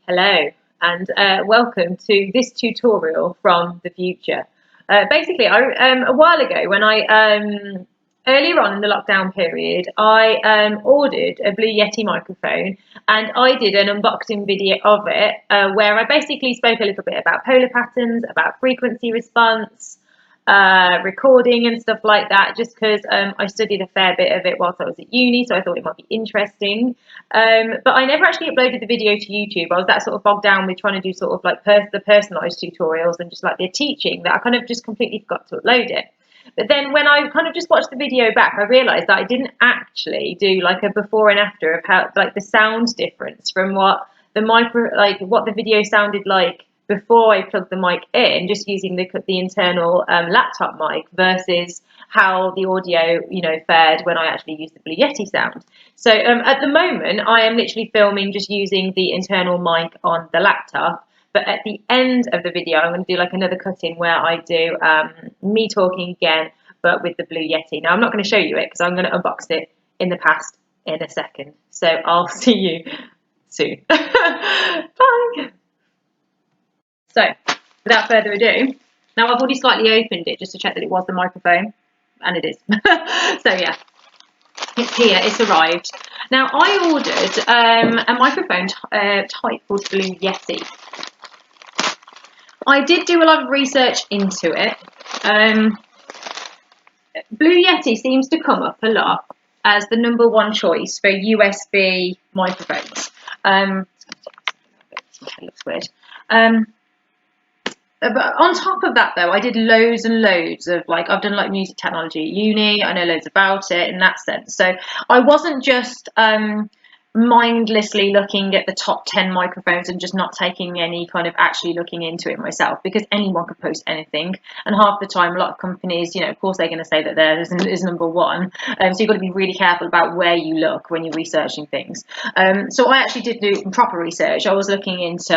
Hello and welcome to this tutorial from the future. Basically, a while ago when earlier on in the lockdown period, I ordered a Blue Yeti microphone and I did an unboxing video of it where I basically spoke a little bit about polar patterns, about frequency response, recording and stuff like that, just because I studied a fair bit of it whilst I was at uni, so I thought it might be interesting. But I never actually uploaded the video to YouTube. I was that sort of bogged down with trying to do sort of like the personalised tutorials and just like the teaching that I kind of just completely forgot to upload it. But then when I kind of just watched the video back, I realised that I didn't actually do like a before and after of how like the sound difference from what what the video sounded like before I plugged the mic in, just using the internal laptop mic versus how the audio, fared when I actually used the Blue Yeti sound. So at the moment, I am literally filming just using the internal mic on the laptop. But at the end of the video, I'm going to do like another cut-in where I do me talking again, but with the Blue Yeti. Now, I'm not going to show you it because I'm going to unbox it in the past in a second. So I'll see you soon. Bye. So, without further ado, now I've already slightly opened it just to check that it was the microphone, and it is. So yeah, it's here, it's arrived. Now I ordered a microphone type called Blue Yeti. I did do a lot of research into it. Blue Yeti seems to come up a lot as the #1 choice for USB microphones. It looks weird. But on top of that, though, I did loads and loads of I've done like music technology at uni. I know loads about it in that sense. So I wasn't just mindlessly looking at the top 10 microphones and just not taking any kind of actually looking into it myself, because anyone could post anything, and half the time a lot of companies, of course they're going to say that theirs is #1, so you've got to be really careful about where you look when you're researching things. So I actually did do proper research. I was looking into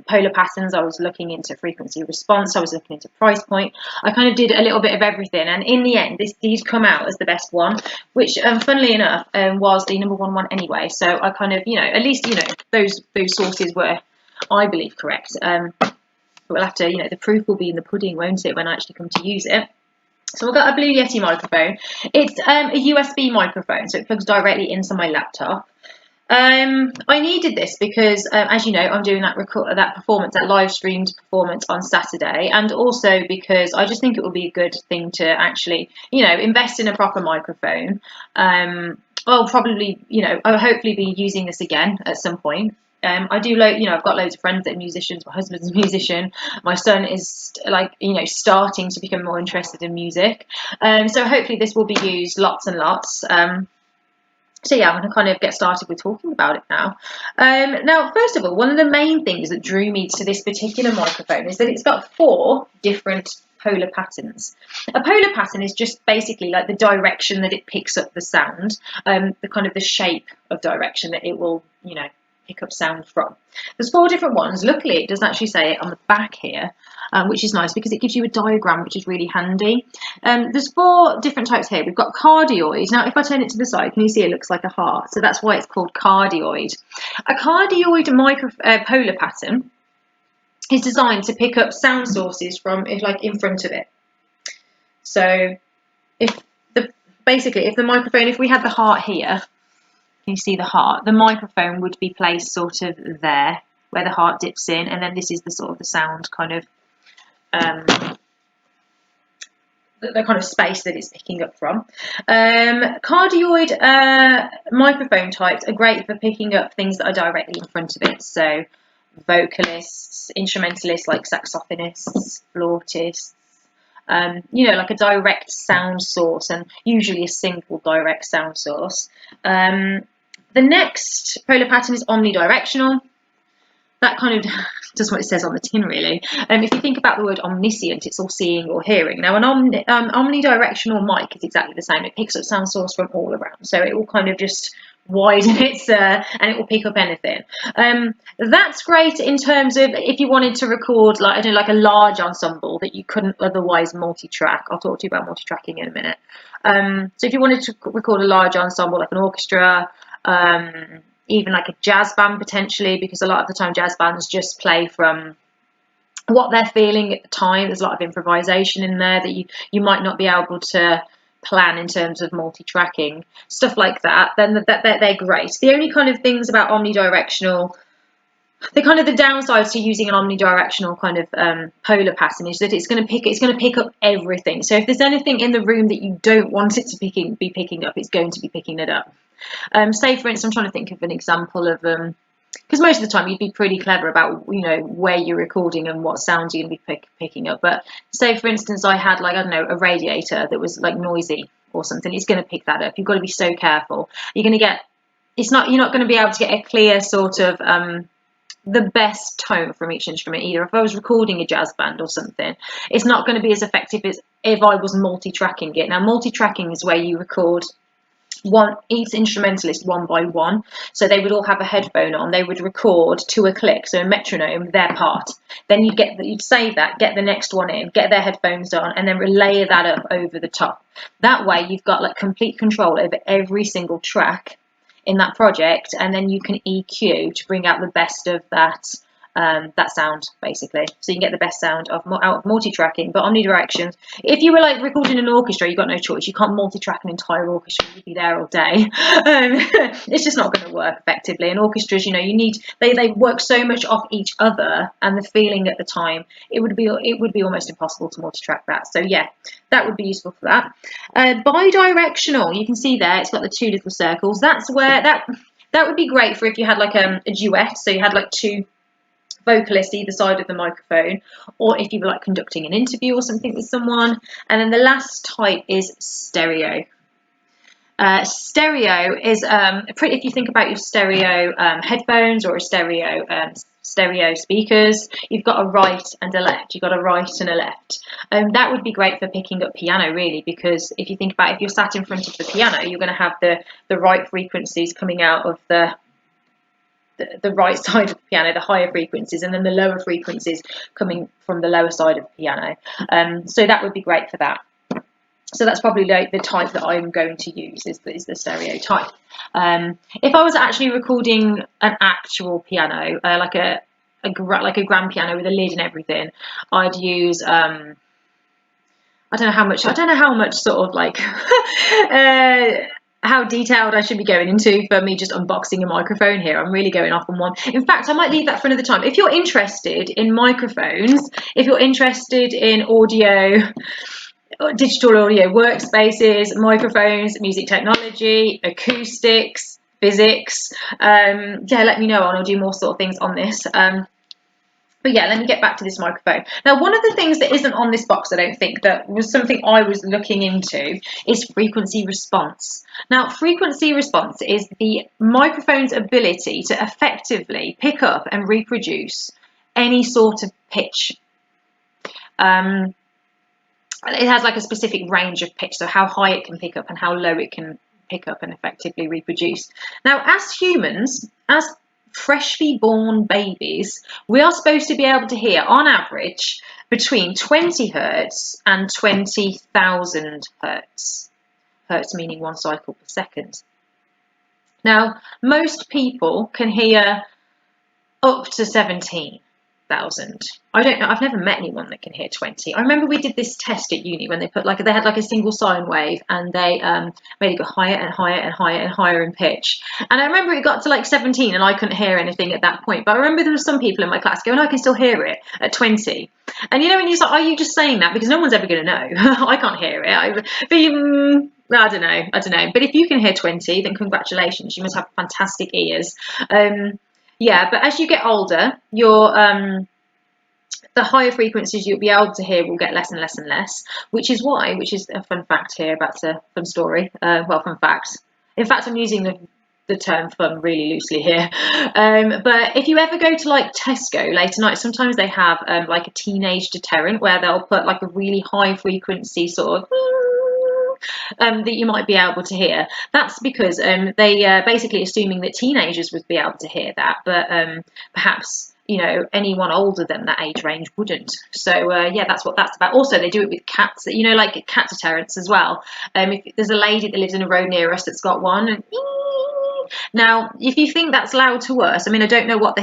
polar patterns, I was looking into frequency response, I was looking into price point. I kind of did a little bit of everything, and in the end this did come out as the best one, which funnily enough was the #1 one anyway. So I kind of, at least, those sources were, I believe, correct. But we'll have to, the proof will be in the pudding, won't it, when I actually come to use it. So I've got a Blue Yeti microphone. It's a USB microphone, so it plugs directly into my laptop. I needed this because, as you know, I'm doing that live streamed performance on Saturday, and also because I just think it would be a good thing to actually, invest in a proper microphone. I'll probably, I'll hopefully be using this again at some point. I do, I've got loads of friends that are musicians. My husband's a musician. My son is starting to become more interested in music. So hopefully this will be used lots and lots. So yeah, I'm going to kind of get started with talking about it now. Now, first of all, one of the main things that drew me to this particular microphone is that it's got 4 different polar patterns. A polar pattern is just basically like the direction that it picks up the sound, the shape of direction that it will, pick up sound from. There's 4 different ones. Luckily, it doesn't actually say it on the back here, which is nice because it gives you a diagram, which is really handy. There's 4 different types here. We've got cardioid. Now, if I turn it to the side, can you see it looks like a heart? So that's why it's called cardioid. A cardioid polar pattern is designed to pick up sound sources from in front of it. So if the microphone, if we had the heart here, can you see the heart? The microphone would be placed sort of there where the heart dips in, and then this is the sort of the sound kind of the kind of space that it's picking up from. Cardioid microphone types are great for picking up things that are directly in front of it. So vocalists, instrumentalists like saxophonists, flautists, like a direct sound source, and usually a single direct sound source. The next polar pattern is omnidirectional. That kind of does what it says on the tin, really. If you think about the word omniscient, it's all seeing or hearing. Now, an omnidirectional mic is exactly the same. It picks up sound source from all around, so it will kind of just widen its and it will pick up anything. That's great in terms of if you wanted to record like a large ensemble that you couldn't otherwise multi-track. I'll talk to you about multi-tracking in a minute. So if you wanted to record a large ensemble like an orchestra, even like a jazz band potentially, because a lot of the time jazz bands just play from what they're feeling at the time. There's a lot of improvisation in there that you might not be able to plan in terms of multi-tracking, stuff like that. Then they're great. The only kind of things about omnidirectional, the kind of the downsides to using an omnidirectional kind of polar pattern is that it's going to pick up everything. So if there's anything in the room that you don't want it to be picking up, it's going to be picking it up. Say for instance, I'm trying to think of an example of because most of the time you'd be pretty clever about, you know, where you're recording and what sounds you're going to be picking up. But say for instance, I had like, I don't know, a radiator that was like noisy or something. It's going to pick that up. You've got to be so careful. You're going to get, you're not going to be able to get a clear sort of the best tone from each instrument either. If I was recording a jazz band or something, it's not going to be as effective as if I was multi-tracking it. Now, multi-tracking is where you record each instrumentalist one by one, so they would all have a headphone on, they would record to a click, so a metronome, their part, then you'd save that, get the next one in, get their headphones on, and then layer that up over the top. That way you've got like complete control over every single track in that project, and then you can EQ to bring out the best of that sound, basically. So you can get the best sound out of multi-tracking. But omnidirections, if you were like recording an orchestra, you've got no choice. You can't multi-track an entire orchestra. You'd be there all day. It's just not going to work effectively. And orchestras, you know, they work so much off each other and the feeling at the time. It would be almost impossible to multi-track that. So yeah, that would be useful for that. Bidirectional, you can see there, it's got the two little circles. That's where that would be great for if you had like a duet. So you had like two vocalist either side of the microphone, or if you were like conducting an interview or something with someone. And then the last type is stereo. Stereo is if you think about your stereo headphones or a stereo speakers, you've got a right and a left. You've got a right and a left. That would be great for picking up piano, really, because if you think about if you're sat in front of the piano, you're going to have the right frequencies coming out of the right side of the piano, the higher frequencies, and then the lower frequencies coming from the lower side of the piano. So that would be great for that. So that's probably like the type that I'm going to use is the stereo type. If I was actually recording an actual piano, like a grand piano with a lid and everything, I'd use I don't know how much sort of like how detailed I should be going into for me just unboxing a microphone here. I'm really going off on one. In fact, I might leave that for another time. If you're interested in microphones, if you're interested in audio, digital audio workspaces, microphones, music technology, acoustics, physics, yeah, let me know and I'll do more sort of things on this. But yeah, let me get back to this microphone. Now, one of the things that isn't on this box, I don't think, that was something I was looking into, is frequency response. Now, frequency response is the microphone's ability to effectively pick up and reproduce any sort of pitch. It has like a specific range of pitch, so how high it can pick up and how low it can pick up and effectively reproduce. Now, as humans, as freshly born babies, we are supposed to be able to hear, on average, between 20 hertz and 20,000 hertz. Hertz meaning 1 cycle per second. Now, most people can hear up to 17,000. I don't know. I've never met anyone that can hear 20. I remember we did this test at uni when they had like a single sine wave and they made it go higher and higher and higher and higher in pitch. And I remember it got to like 17 and I couldn't hear anything at that point. But I remember there were some people in my class going, I can still hear it at 20. And you know, when you're like, are you just saying that because no one's ever going to know? I can't hear it. I don't know. But if you can hear 20, then congratulations. You must have fantastic ears. Yeah, but as you get older, the higher frequencies you'll be able to hear will get less and less and less, which is a fun fact here, that's a fun story, fun fact. In fact, I'm using the term fun really loosely here. But if you ever go to like Tesco late at night, sometimes they have like a teenage deterrent where they'll put like a really high frequency sort of that you might be able to hear. That's because they basically assuming that teenagers would be able to hear that, but perhaps, you know, anyone older than that age range wouldn't. So yeah, that's what that's about. Also, they do it with cats, you know, like cat deterrents as well. If there's a lady that lives in a road near us that's got one, and Now, if you think that's loud to us, I mean, I don't know what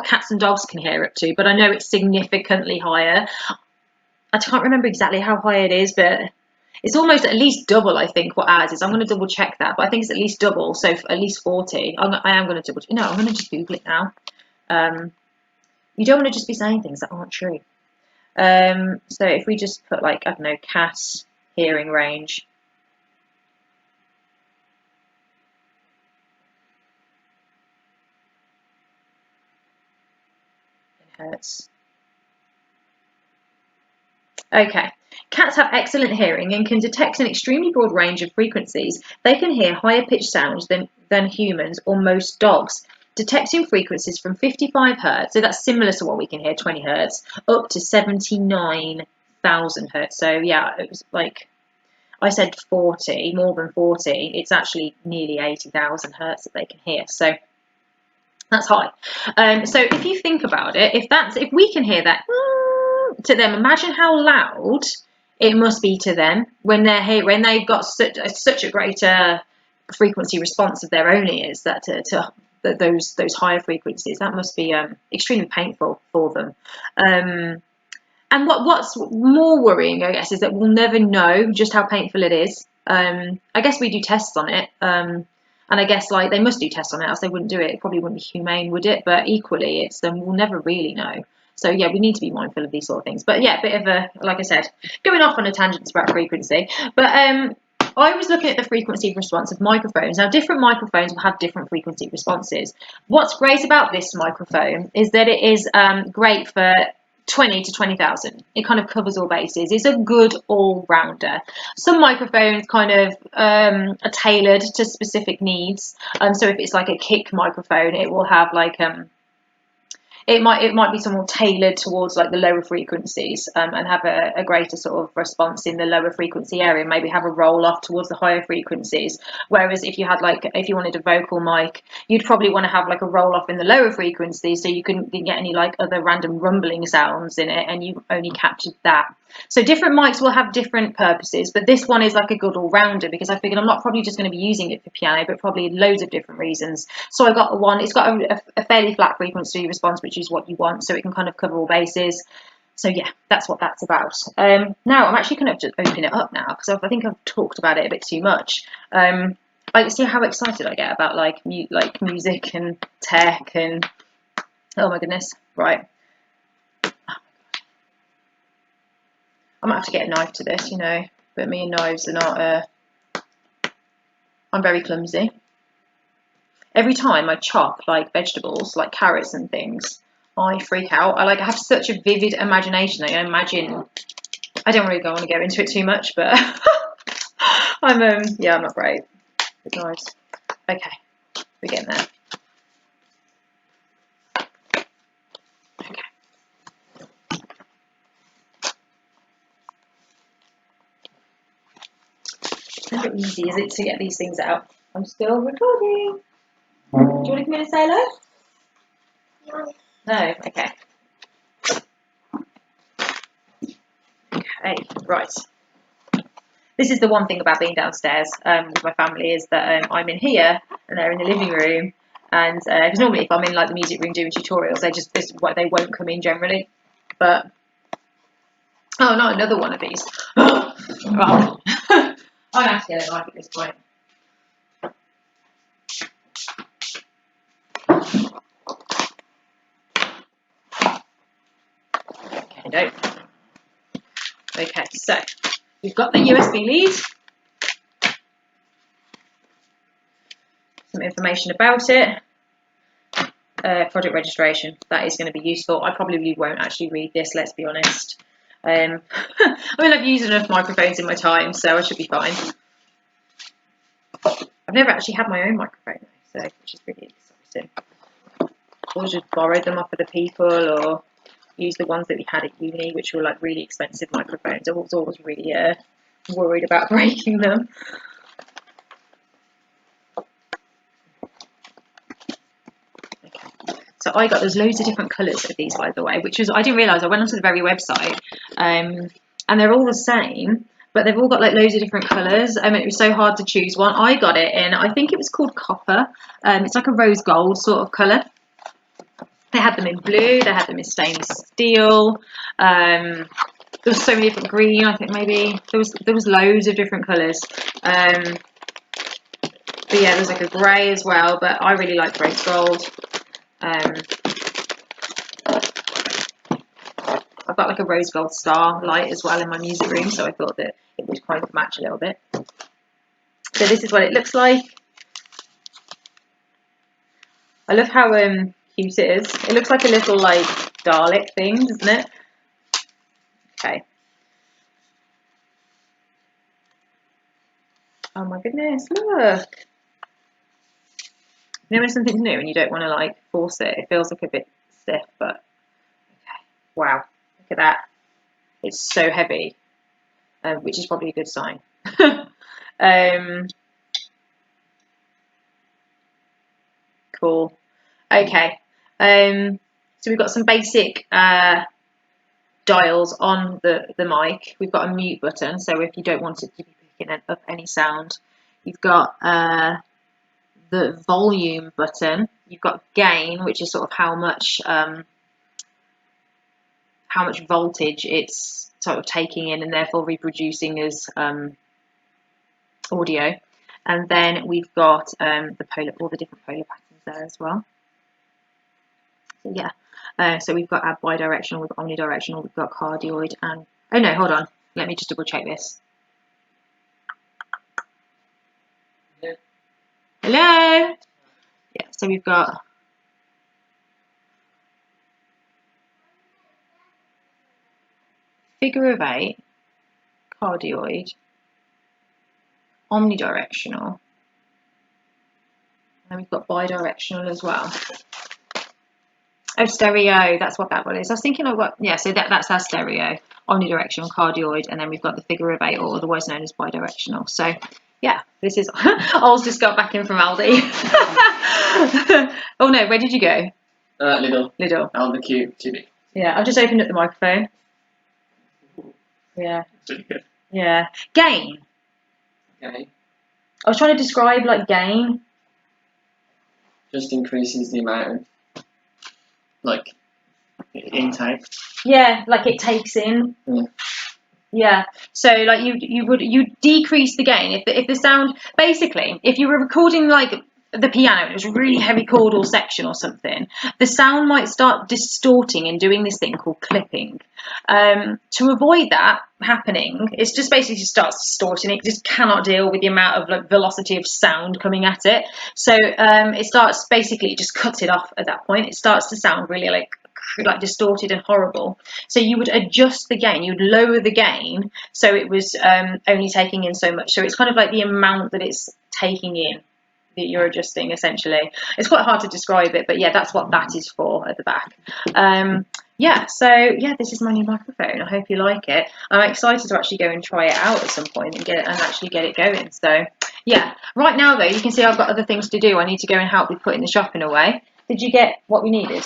cats and dogs can hear up to, but I know it's significantly higher. I can't remember exactly how high it is, but it's almost at least double, I think, what ours is. I'm going to double check that, but I think it's at least double, so at least 40. I am going to double check. No, I'm going to just Google it now. You don't want to just be saying things that aren't true. So if we just put, like, I don't know, cat hearing range. In hertz. Okay. Cats have excellent hearing and can detect an extremely broad range of frequencies. They can hear higher pitched sounds than humans or most dogs, detecting frequencies from 55 hertz, so that's similar to what we can hear, 20 hertz, up to 79,000 hertz. So yeah, it was like, I said 40, more than 40. It's actually nearly 80,000 hertz that they can hear. So that's high. So if you think about it, if we can hear that to them, imagine how loud it must be to them when they've got such a greater frequency response of their own ears to those higher frequencies. That must be extremely painful for them. And what's more worrying, I guess, is that we'll never know just how painful it is. I guess we do tests on it. And I guess, like, they must do tests on it, else they wouldn't do it. It probably wouldn't be humane, would it? But equally, we'll never really know. So yeah, we need to be mindful of these sort of things. But yeah, a bit of like I said, going off on a tangent about frequency. But I was looking at the frequency response of microphones. Now, different microphones will have different frequency responses. What's great about this microphone is that it is great for 20 to 20,000. It kind of covers all bases. It's a good all-rounder. Some microphones kind of are tailored to specific needs. So if it's like a kick microphone, it will have like it might be somewhat tailored towards like the lower frequencies and have a greater sort of response in the lower frequency area, maybe have a roll off towards the higher frequencies. Whereas if you wanted a vocal mic, you'd probably want to have like a roll off in the lower frequencies so you couldn't get any like other random rumbling sounds in it, and you only captured that. So different mics will have different purposes, but this one is like a good all-rounder because I figured I'm not probably just going to be using it for piano, but probably loads of different reasons. So I got one. It's got a fairly flat frequency response, which is what you want, so it can kind of cover all bases. So yeah, that's what that's about. Now I'm actually going to just open it up now because I think I've talked about it a bit too much. I see how excited I get about like music and tech and oh my goodness, right. I might have to get a knife to this, but me and knives are not, I'm very clumsy. Every time I chop like vegetables, like carrots and things, I freak out. I have such a vivid imagination. I imagine, I don't really want to go into it too much, but I'm not great with knives. Okay, we're getting there. How easy is it to get these things out? I'm still recording. Do you want to come in and say hello? No? Okay. Okay, right. This is the one thing about being downstairs with my family is that I'm in here and they're in the living room. And because normally if I'm in like the music room doing tutorials, they won't come in generally. But oh no, another one of these. Oh. I'm gonna have to get a knife at this point. Okay, no. Okay, so we've got the USB lead. Some information about it. Project registration. That is going to be useful. I probably won't actually read this, let's be honest. I mean, I've used enough microphones in my time, so I should be fine. I've never actually had my own microphone, so which is pretty exciting. Or just borrowed them off other people, or use the ones that we had at uni, which were like really expensive microphones. I was always really worried about breaking them. Okay. So there's loads of different colours of these, by the way, which was, I didn't realise, I went onto the very website, and they're all the same, but they've all got like loads of different colours. It was so hard to choose one. I got it in, I think it was called copper. It's like a rose gold sort of colour. They had them in blue, they had them in stainless steel. There was so many different green. I think maybe there was loads of different colours. But yeah, there's like a grey as well. But I really like rose gold. I've got like a rose gold star light as well in my music room, so I thought that it would kind of match a little bit. So this is what it looks like. I love how cute it is. It looks like a little like Dalek thing, doesn't it? Okay. Oh my goodness, look. You know when something's new and you don't want to like force it? It feels like a bit stiff, but okay. Wow, look at that. It's so heavy, which is probably a good sign. Cool. Okay. So we've got some basic dials on the mic. We've got a mute button, so if you don't want it to be picking up any sound. You've got the volume button. You've got gain, which is sort of how much voltage it's sort of taking in and therefore reproducing as audio. And then we've got all the different polar patterns there as well. So yeah, so we've got our bidirectional, we've got omnidirectional, we've got cardioid, and oh no, hold on, let me just double check this. Yeah. Hello. Yeah, so we've got figure of 8, cardioid, omnidirectional, and we've got bidirectional as well. Oh, stereo, that's what that one is. I was thinking of what, yeah, so that's our stereo, omnidirectional, cardioid, and then we've got the figure of 8, or otherwise known as bidirectional. So, yeah, this is, Oz just got back in from Aldi. Oh no, where did you go? Lidl. Lidl. On the queue, TV. Yeah, I've just opened up the microphone. Yeah. That's really good. Yeah. Gain. Okay. I was trying to describe like gain. Just increases the amount of like intake. Yeah, like it takes in. Yeah. Yeah. So like you decrease the gain if the sound, basically if you were recording like the piano, it was a really heavy chord or section or something, the sound might start distorting and doing this thing called clipping. To avoid that happening, it's just basically starts distorting. It just cannot deal with the amount of like velocity of sound coming at it. So it starts basically, it just cuts it off at that point. It starts to sound really like distorted and horrible. So you would adjust the gain, you'd lower the gain so it was only taking in so much. So it's kind of like the amount that it's taking in that you're adjusting, essentially. It's quite hard to describe it, but yeah, that's what that is for at the back. Yeah, so yeah, this is my new microphone. I hope you like it. I'm excited to actually go and try it out at some point and actually get it going. So yeah, right now though, you can see I've got other things to do. I need to go and help with putting the shopping away. Did you get what we needed?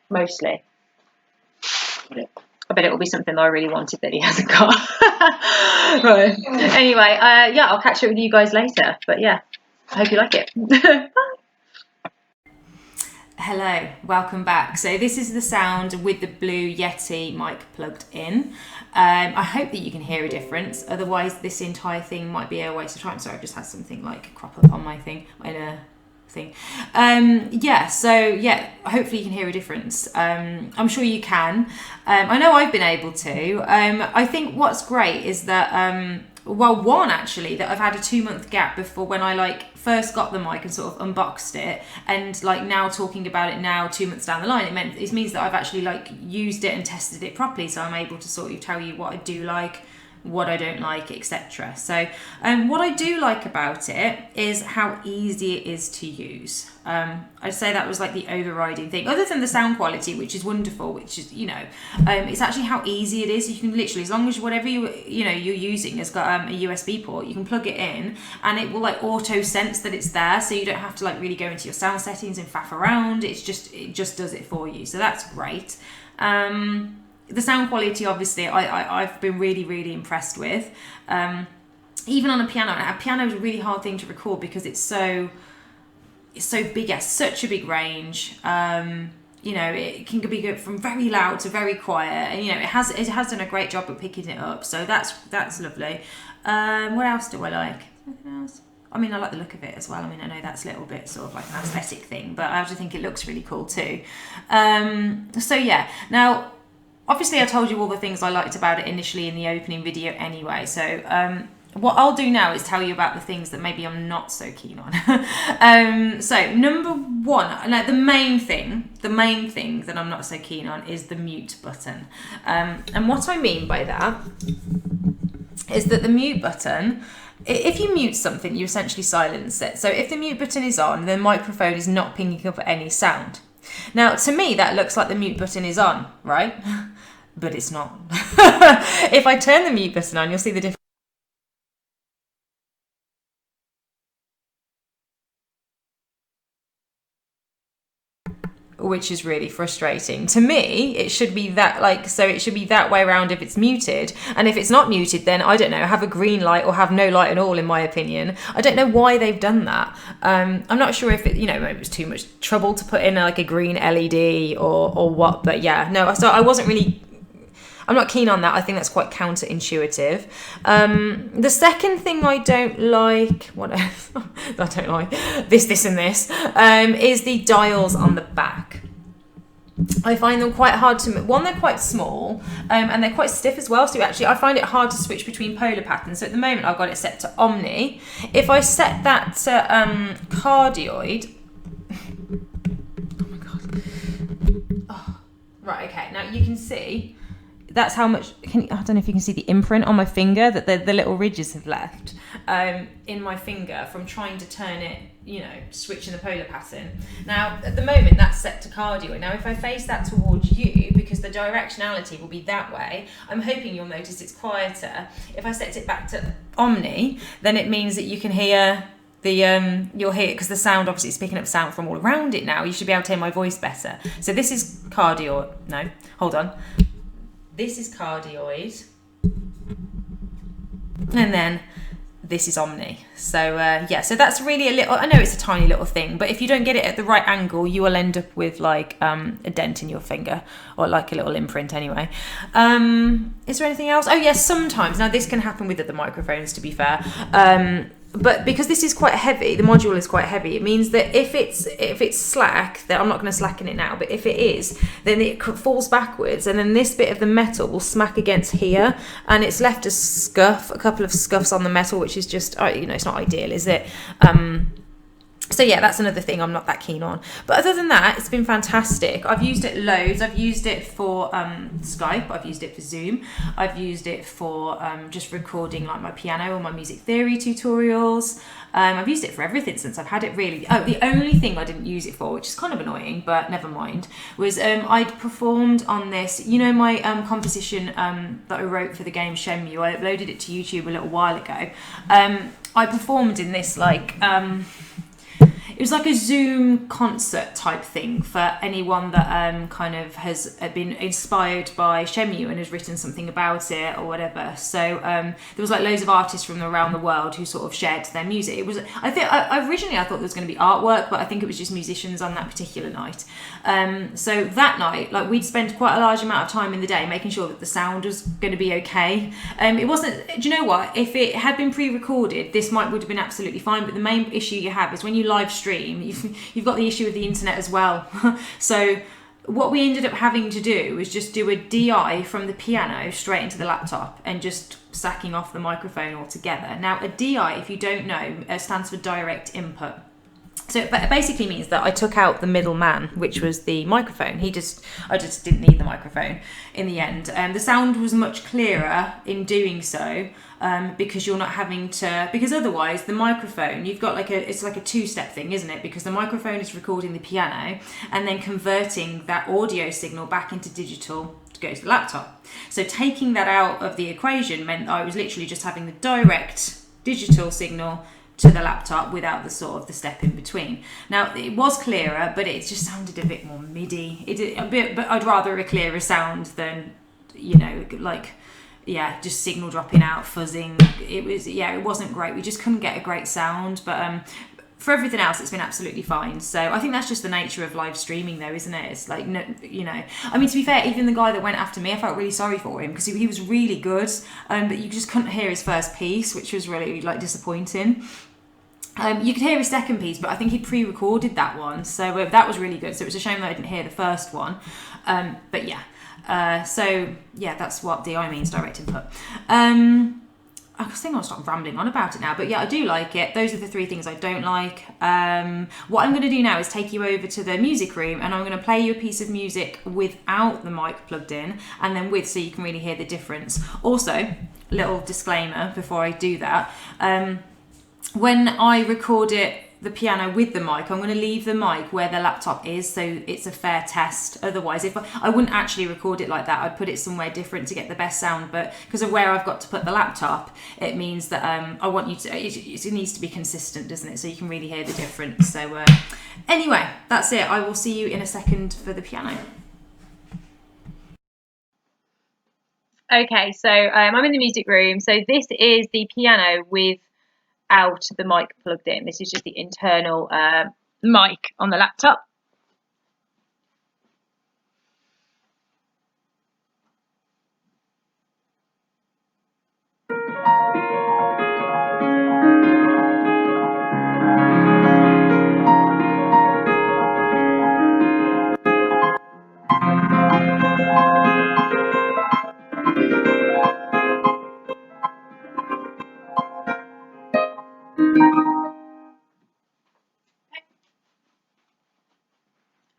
Mostly. Yeah. I bet it will be something that I really wanted that he hasn't got. Right. Anyway, yeah, I'll catch up with you guys later. But yeah, I hope you like it. Hello, welcome back. So this is the sound with the blue Yeti mic plugged in. I hope that you can hear a difference. Otherwise, this entire thing might be a waste of time. Sorry, I've just had something like crop up on my thing in a thing. Yeah, so yeah, hopefully you can hear a difference. I'm sure you can. I know I've been able to. I think what's great is that actually, that I've had a 2-month gap before when I like first got the mic and sort of unboxed it, and like now talking about it now 2 months down the line, it means that I've actually like used it and tested it properly, so I'm able to sort of tell you what I do like, what I don't like, etc. So what I do like about it is how easy it is to use. I'd say that was like the overriding thing, other than the sound quality, which is wonderful, which is, you know, it's actually how easy it is. You can literally, as long as whatever you're using has got a USB port, you can plug it in and it will like auto sense that it's there, so you don't have to like really go into your sound settings and faff around. It just does it for you, so that's great. the sound quality, obviously, I've been really, really impressed with. Even on a piano is a really hard thing to record because it's so big, it has such a big range. It can be good from very loud to very quiet, and it has done a great job of picking it up. So that's lovely. What else do I like? Anything else? I mean, I like the look of it as well. I mean, I know that's a little bit sort of like an aesthetic thing, but I actually think it looks really cool too. So yeah, now obviously I told you all the things I liked about it initially in the opening video anyway. So what I'll do now is tell you about the things that maybe I'm not so keen on. So number one, like the main thing that I'm not so keen on is the mute button. And what I mean by that is that the mute button, if you mute something, you essentially silence it. So if the mute button is on, the microphone is not picking up any sound. Now, to me, that looks like the mute button is on, right? But it's not. If I turn the mute button on, you'll see the difference. Which is really frustrating. To me, it should be that it should be that way around if it's muted. And if it's not muted, then I don't know, have a green light or have no light at all, in my opinion. I don't know why they've done that. I'm not sure if it, maybe it was too much trouble to put in like a green LED or what, but yeah, no, so I'm not keen on that. I think that's quite counterintuitive. The second thing I don't like, what else? I don't like this and this, is the dials on the back. I find them quite hard to, they're quite small, and they're quite stiff as well. So actually, I find it hard to switch between polar patterns. So at the moment, I've got it set to Omni. If I set that to cardioid, oh my god. Oh, right, okay. Now you can see. That's how much, I don't know if you can see the imprint on my finger that the little ridges have left in my finger from trying to turn it, switching the polar pattern. Now, at the moment, that's set to cardio. Now, if I face that towards you, because the directionality will be that way, I'm hoping you'll notice it's quieter. If I set it back to Omni, then it means that you can hear you'll hear it because the sound obviously is picking up sound from all around it now. You should be able to hear my voice better. So this is cardio. No, hold on. This is cardioid, and then this is Omni. So so that's really a little, I know it's a tiny little thing, but if you don't get it at the right angle, you will end up with like a dent in your finger, or like a little imprint anyway. Is there anything else? Oh yes, sometimes, now this can happen with the microphones, to be fair, but because this is quite heavy, the module is quite heavy, it means that if it's slack, then I'm not going to slacken it now, but if it is, then it falls backwards, and then this bit of the metal will smack against here, and it's left a couple of scuffs on the metal, which is just, it's not ideal, is it? So yeah, that's another thing I'm not that keen on. But other than that, it's been fantastic. I've used it loads. I've used it for Skype. I've used it for Zoom. I've used it for just recording like my piano or my music theory tutorials. I've used it for everything since I've had it, really. Oh, the only thing I didn't use it for, which is kind of annoying, but never mind, was I'd performed on this, my composition that I wrote for the game Shenmue. I uploaded it to YouTube a little while ago. I performed in this it was like a Zoom concert type thing for anyone that kind of has been inspired by Shenmue and has written something about it or whatever. So there was like loads of artists from around the world who sort of shared their music. It was, originally I thought there was going to be artwork, but I think it was just musicians on that particular night. So that night, like, we'd spent quite a large amount of time in the day making sure that the sound was going to be okay. It wasn't, do you know what? If it had been pre-recorded, this would have been absolutely fine. But the main issue you have is when you live stream, you've got the issue with the internet as well. So what we ended up having to do was just do a DI from the piano straight into the laptop and just sacking off the microphone altogether. Now, a DI, if you don't know, stands for direct input. So it basically means that I took out the middleman, which was the microphone. I just didn't need the microphone in the end. The sound was much clearer in doing so, because you're not having to, because otherwise the microphone, you've got it's like a two-step thing, isn't it? Because the microphone is recording the piano and then converting that audio signal back into digital to go to the laptop. So taking that out of the equation meant I was literally just having the direct digital signal to the laptop without the sort of the step in between. Now, it was clearer, but it just sounded a bit more MIDI. But I'd rather a clearer sound than you know, like, yeah, just signal dropping out, fuzzing. It wasn't great. We just couldn't get a great sound, but for everything else, it's been absolutely fine. So I think that's just the nature of live streaming, though, isn't it? It's like, no, you know, I mean, to be fair, even the guy that went after me, I felt really sorry for him because he was really good, but you just couldn't hear his first piece, which was really like disappointing. You could hear his second piece, but I think he'd pre-recorded that one, so that was really good. So it was a shame that I didn't hear the first one, but yeah. So yeah, that's what DI means, direct input. I think I'll stop rambling on about it now, but yeah, I do like it. Those are the three things I don't like. What I'm going to do now is take you over to the music room, and I'm going to play you a piece of music without the mic plugged in, and then with, so you can really hear the difference. Also, little disclaimer before I do that. When I record the piano with the mic, I'm going to leave the mic where the laptop is, so it's a fair test. Otherwise, if I wouldn't actually record it like that, I'd put it somewhere different to get the best sound, but because of where I've got to put the laptop, it means that I want you to, it needs to be consistent, doesn't it, so you can really hear the difference. So anyway, that's it. I will see you in a second for the piano. Okay, so I'm in the music room. So this is the piano without the mic plugged in. This is just the internal mic on the laptop.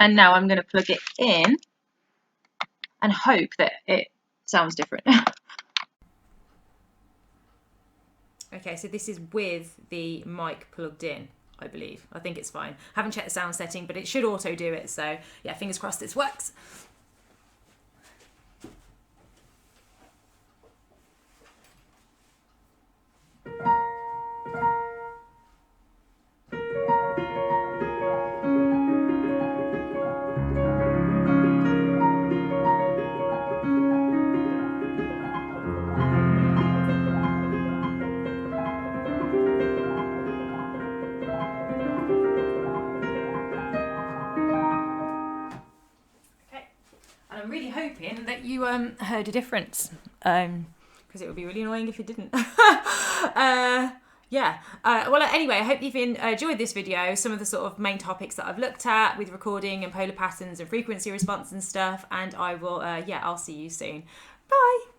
And now I'm going to plug it in and hope that it sounds different. Okay, so this is with the mic plugged in, I believe. I think it's fine. Haven't checked the sound setting, but it should auto do it. So yeah, fingers crossed this works. And I'm really hoping that you heard a difference, because it would be really annoying if you didn't. Well, anyway, I hope you've enjoyed this video, some of the sort of main topics that I've looked at with recording and polar patterns and frequency response and stuff, and I will, I'll see you soon. Bye!